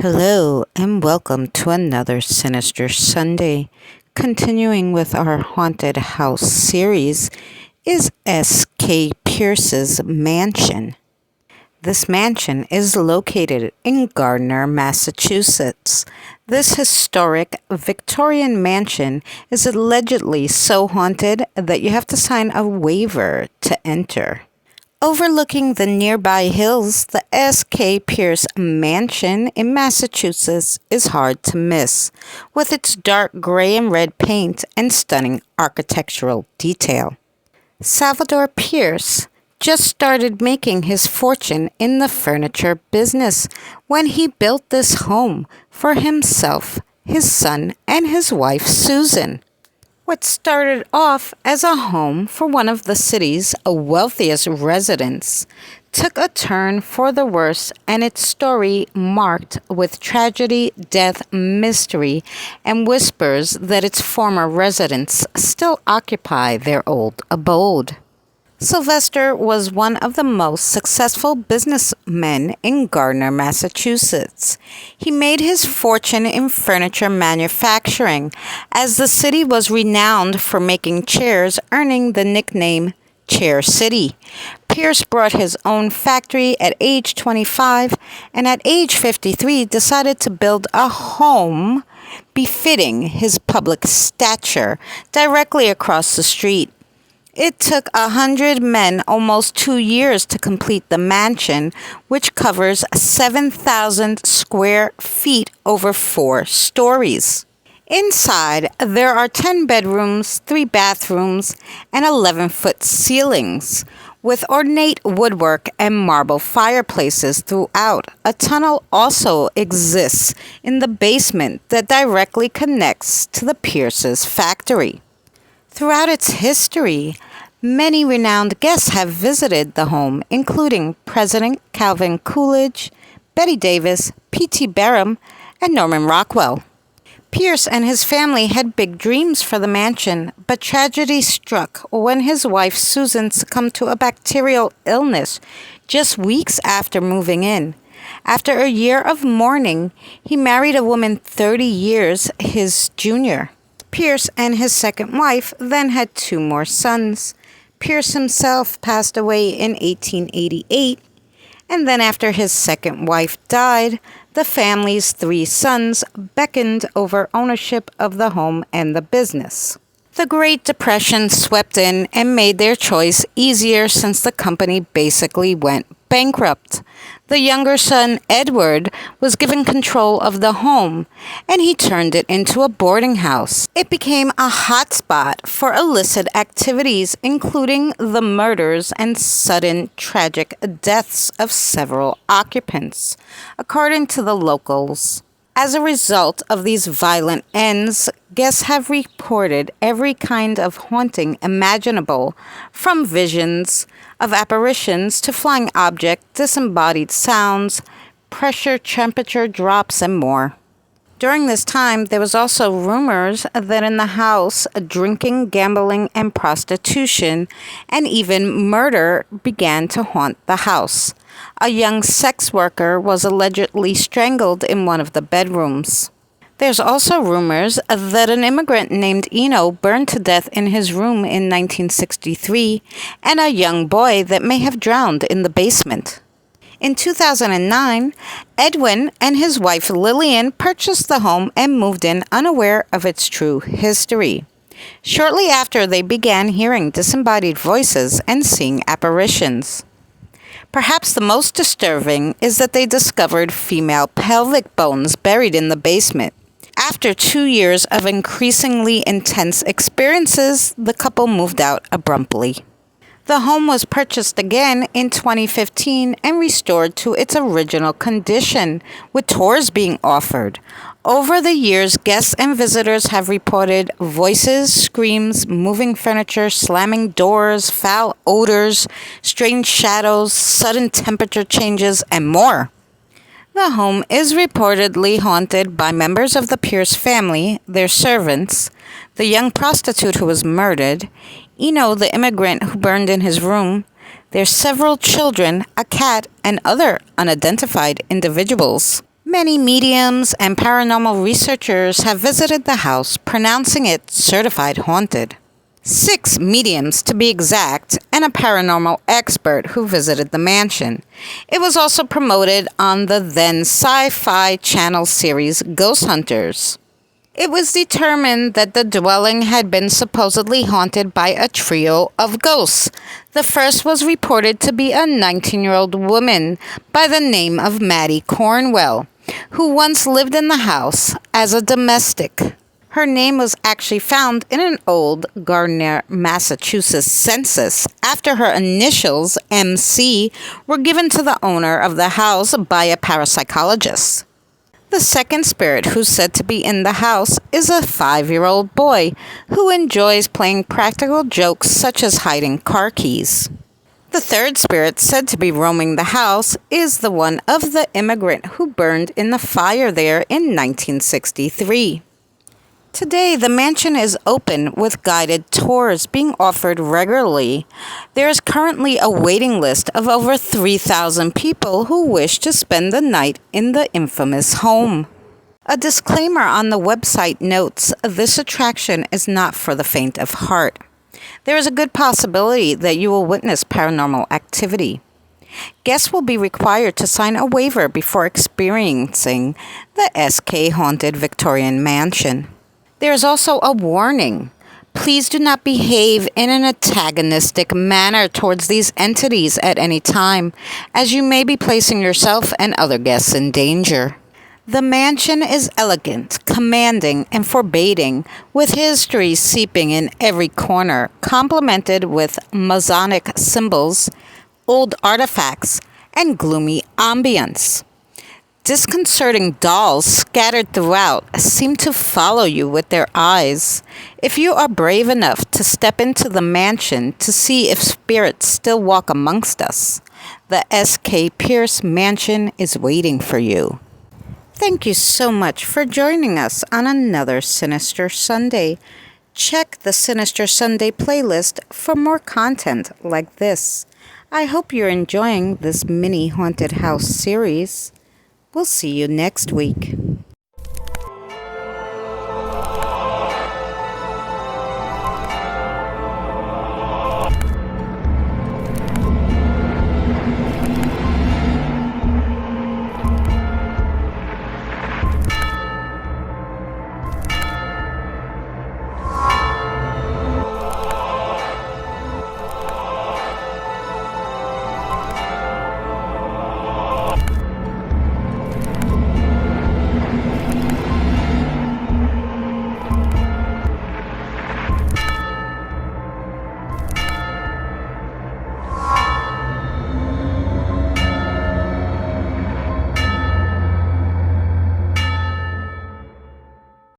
Hello, and welcome to another Sinister Sunday. Continuing with our haunted house series is S.K. Pierce's mansion. This mansion is located in Gardner, Massachusetts. This historic Victorian mansion is allegedly so haunted that you have to sign a waiver to enter. Overlooking the nearby hills, the S.K. Pierce Mansion in Massachusetts is hard to miss, with its dark gray and red paint and stunning architectural detail. Salvador Pierce just started making his fortune in the furniture business when he built this home for himself, his son, and his wife Susan. What started off as a home for one of the city's wealthiest residents took a turn for the worse, and its story marked with tragedy, death, mystery, and whispers that its former residents still occupy their old abode. Sylvester was one of the most successful businessmen in Gardner, Massachusetts. He made his fortune in furniture manufacturing, as the city was renowned for making chairs, earning the nickname Chair City. Pierce brought his own factory at age 25, and at age 53 decided to build a home befitting his public stature directly across the street. It took 100 men almost 2 years to complete the mansion, which covers 7,000 square feet over 4 stories. Inside, there are 10 bedrooms, 3 bathrooms, and 11-foot ceilings, with ornate woodwork and marble fireplaces throughout. A tunnel also exists in the basement that directly connects to the Pierce's factory. Throughout its history, many renowned guests have visited the home, including President Calvin Coolidge, Betty Davis, P.T. Barnum, and Norman Rockwell. Pierce and his family had big dreams for the mansion, but tragedy struck when his wife Susan succumbed to a bacterial illness just weeks after moving in. After a year of mourning, he married a woman 30 years his junior. Pierce and his second wife then had 2 more sons. Pierce himself passed away in 1888, and then after his second wife died, the family's 3 sons beckoned over ownership of the home and the business. The Great Depression swept in and made their choice easier since the company basically went bankrupt. The younger son, Edward, was given control of the home, and he turned it into a boarding house. It became a hotspot for illicit activities, including the murders and sudden tragic deaths of several occupants, according to the locals. As a result of these violent ends, guests have reported every kind of haunting imaginable, from visions of apparitions to flying objects, disembodied sounds, pressure, temperature drops, and more. During this time, there was also rumors that in the house, drinking, gambling, and prostitution, and even murder began to haunt the house. A young sex worker was allegedly strangled in one of the bedrooms. There's also rumors that an immigrant named Eno burned to death in his room in 1963, and a young boy that may have drowned in the basement. In 2009, Edwin and his wife Lillian purchased the home and moved in unaware of its true history. Shortly after, they began hearing disembodied voices and seeing apparitions. Perhaps the most disturbing is that they discovered female pelvic bones buried in the basement. After 2 years of increasingly intense experiences, the couple moved out abruptly. The home was purchased again in 2015 and restored to its original condition, with tours being offered. Over the years, guests and visitors have reported voices, screams, moving furniture, slamming doors, foul odors, strange shadows, sudden temperature changes, and more. The home is reportedly haunted by members of the Pierce family, their servants, the young prostitute who was murdered, Eno, the immigrant who burned in his room, their several children, a cat, and other unidentified individuals. Many mediums and paranormal researchers have visited the house, pronouncing it certified haunted. 6 mediums, to be exact, and a paranormal expert who visited the mansion. It was also promoted on the then Sci-Fi Channel series Ghost Hunters. It was determined that the dwelling had been supposedly haunted by a trio of ghosts. The first was reported to be a 19-year-old woman by the name of Maddie Cornwell, who once lived in the house as a domestic. Her name was actually found in an old Gardner, Massachusetts census after her initials, MC, were given to the owner of the house by a parapsychologist. The second spirit who's said to be in the house is a 5-year-old boy who enjoys playing practical jokes such as hiding car keys. The third spirit said to be roaming the house is the one of the immigrant who burned in the fire there in 1963. Today, the mansion is open with guided tours being offered regularly. There is currently a waiting list of over 3,000 people who wish to spend the night in the infamous home. A disclaimer on the website notes this attraction is not for the faint of heart. There is a good possibility that you will witness paranormal activity. Guests will be required to sign a waiver before experiencing the SK Haunted Victorian Mansion. There is also a warning. Please do not behave in an antagonistic manner towards these entities at any time, as you may be placing yourself and other guests in danger. The mansion is elegant, commanding, and forbidding, with history seeping in every corner, complemented with Masonic symbols, old artifacts, and gloomy ambience. Disconcerting dolls scattered throughout seem to follow you with their eyes. If you are brave enough to step into the mansion to see if spirits still walk amongst us, the S.K. Pierce Mansion is waiting for you. Thank you so much for joining us on another Sinister Sunday. Check the Sinister Sunday playlist for more content like this. I hope you're enjoying this mini haunted house series. We'll see you next week.